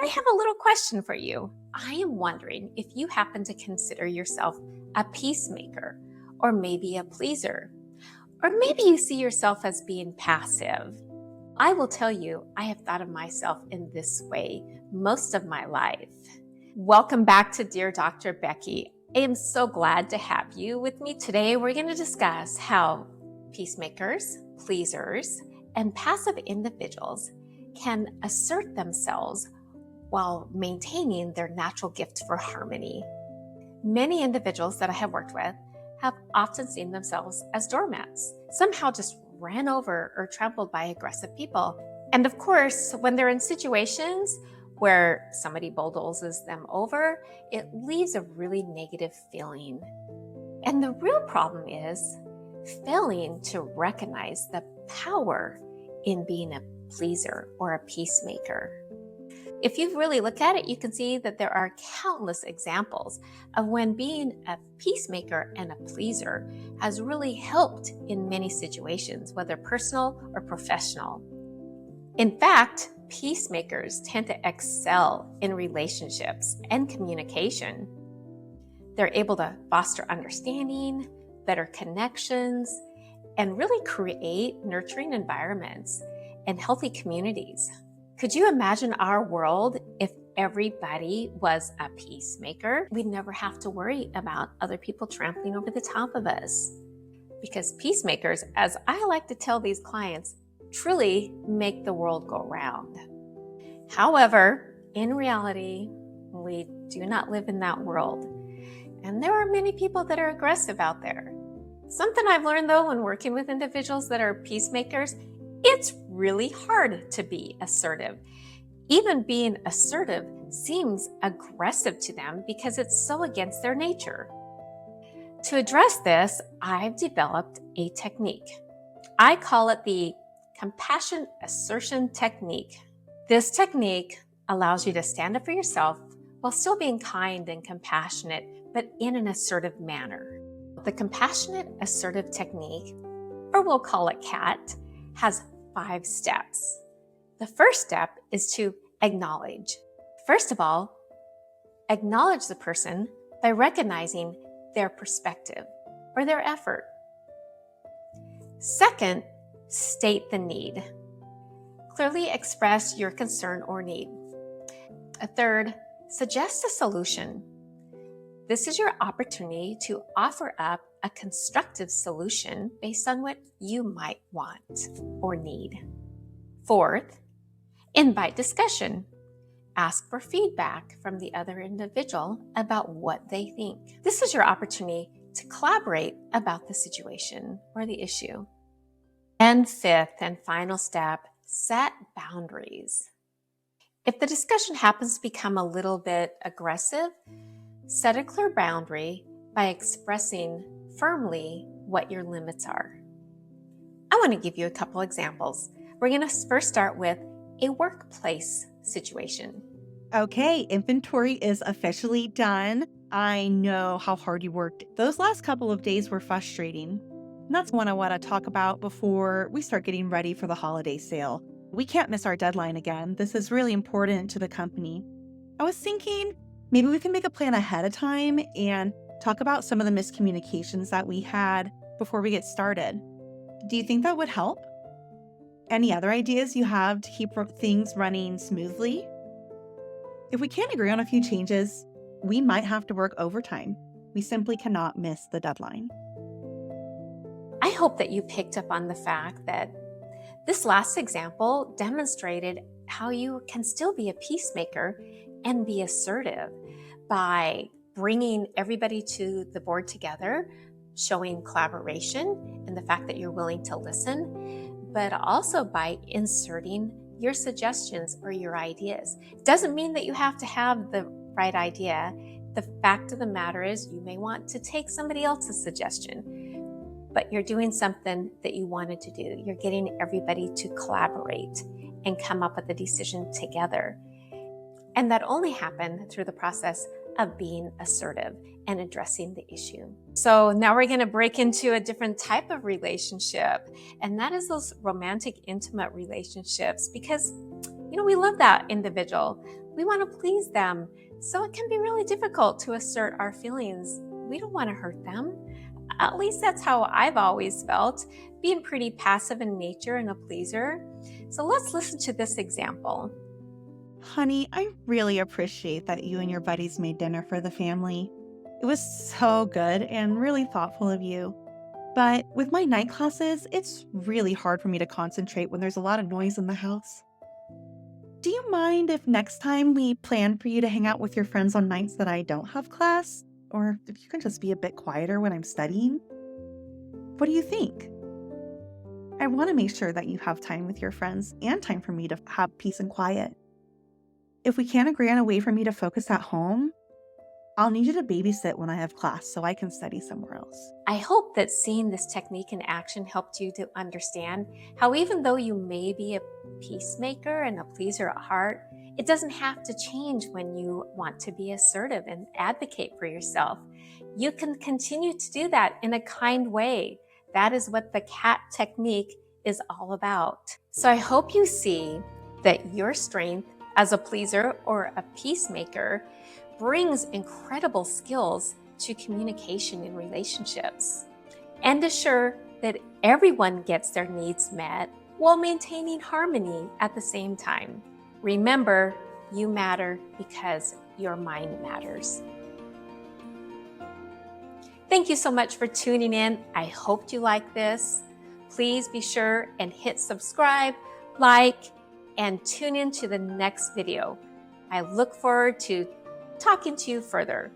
I have a little question for you. I am wondering if you happen to consider yourself a peacemaker, or maybe a pleaser, or maybe you see yourself as being passive. I will tell you, I have thought of myself in this way most of my life. Welcome back to Dear Dr. Becky. I am so glad to have you with me today. We're going to discuss how peacemakers, pleasers, and passive individuals can assert themselves while maintaining their natural gift for harmony. Many individuals that I have worked with have often seen themselves as doormats, somehow just ran over or trampled by aggressive people. And of course, when they're in situations where somebody bulldozes them over, it leaves a really negative feeling. And the real problem is failing to recognize the power in being a pleaser or a peacemaker. If you really look at it, you can see that there are countless examples of when being a peacemaker and a pleaser has really helped in many situations, whether personal or professional. In fact, peacemakers tend to excel in relationships and communication. They're able to foster understanding, better connections, and really create nurturing environments and healthy communities. Could you imagine our world if everybody was a peacemaker? We'd never have to worry about other people trampling over the top of us. Because peacemakers, as I like to tell these clients, truly make the world go round. However, in reality, we do not live in that world. And there are many people that are aggressive out there. Something I've learned though when working with individuals that are peacemakers, it's really hard to be assertive. Even being assertive seems aggressive to them because it's so against their nature. To address this, I've developed a technique. I call it the compassion assertion technique. This technique allows you to stand up for yourself while still being kind and compassionate, but in an assertive manner. The compassionate assertive technique, or we'll call it CAT, has 5 steps. The first step is to acknowledge. First of all, acknowledge the person by recognizing their perspective or their effort. Second, state the need. Clearly express your concern or need. A third, suggest a solution. This is your opportunity to offer up a constructive solution based on what you might want or need. Fourth, invite discussion. Ask for feedback from the other individual about what they think. This is your opportunity to collaborate about the situation or the issue. And fifth and final step, set boundaries. If the discussion happens to become a little bit aggressive, set a clear boundary by expressing firmly what your limits are. I want to give you a couple examples. We're going to first start with a workplace situation. Okay, inventory is officially done. I know how hard you worked. Those last couple of days were frustrating. And that's one I want to talk about before we start getting ready for the holiday sale. We can't miss our deadline again. This is really important to the company. I was thinking maybe we can make a plan ahead of time and talk about some of the miscommunications that we had before we get started. Do you think that would help? Any other ideas you have to keep things running smoothly? If we can't agree on a few changes, we might have to work overtime. We simply cannot miss the deadline. I hope that you picked up on the fact that this last example demonstrated how you can still be a peacemaker and be assertive by bringing everybody to the board together, showing collaboration and the fact that you're willing to listen, but also by inserting your suggestions or your ideas. It doesn't mean that you have to have the right idea. The fact of the matter is you may want to take somebody else's suggestion, but you're doing something that you wanted to do. You're getting everybody to collaborate and come up with a decision together. And that only happened through the process of being assertive and addressing the issue. So now we're going to break into a different type of relationship, and that is those romantic, intimate relationships, because we love that individual We want to please them. So it can be really difficult to assert our feelings. We don't want to hurt them. At least that's how I've always felt, being pretty passive in nature and a pleaser. So let's listen to this example. Honey, I really appreciate that you and your buddies made dinner for the family. It was so good and really thoughtful of you. But with my night classes, it's really hard for me to concentrate when there's a lot of noise in the house. Do you mind if next time we plan for you to hang out with your friends on nights that I don't have class? Or if you can just be a bit quieter when I'm studying? What do you think? I want to make sure that you have time with your friends and time for me to have peace and quiet. If we can't agree on a way for me to focus at home, I'll need you to babysit when I have class so I can study somewhere else. I hope that seeing this technique in action helped you to understand how even though you may be a peacemaker and a pleaser at heart, it doesn't have to change when you want to be assertive and advocate for yourself. You can continue to do that in a kind way. That is what the CAT technique is all about. So I hope you see that your strength as a pleaser or a peacemaker brings incredible skills to communication in relationships. And assure that everyone gets their needs met while maintaining harmony at the same time. Remember, you matter because your mind matters. Thank you so much for tuning in. I hope you like this. Please be sure and hit subscribe, like, and tune in to the next video. I look forward to talking to you further.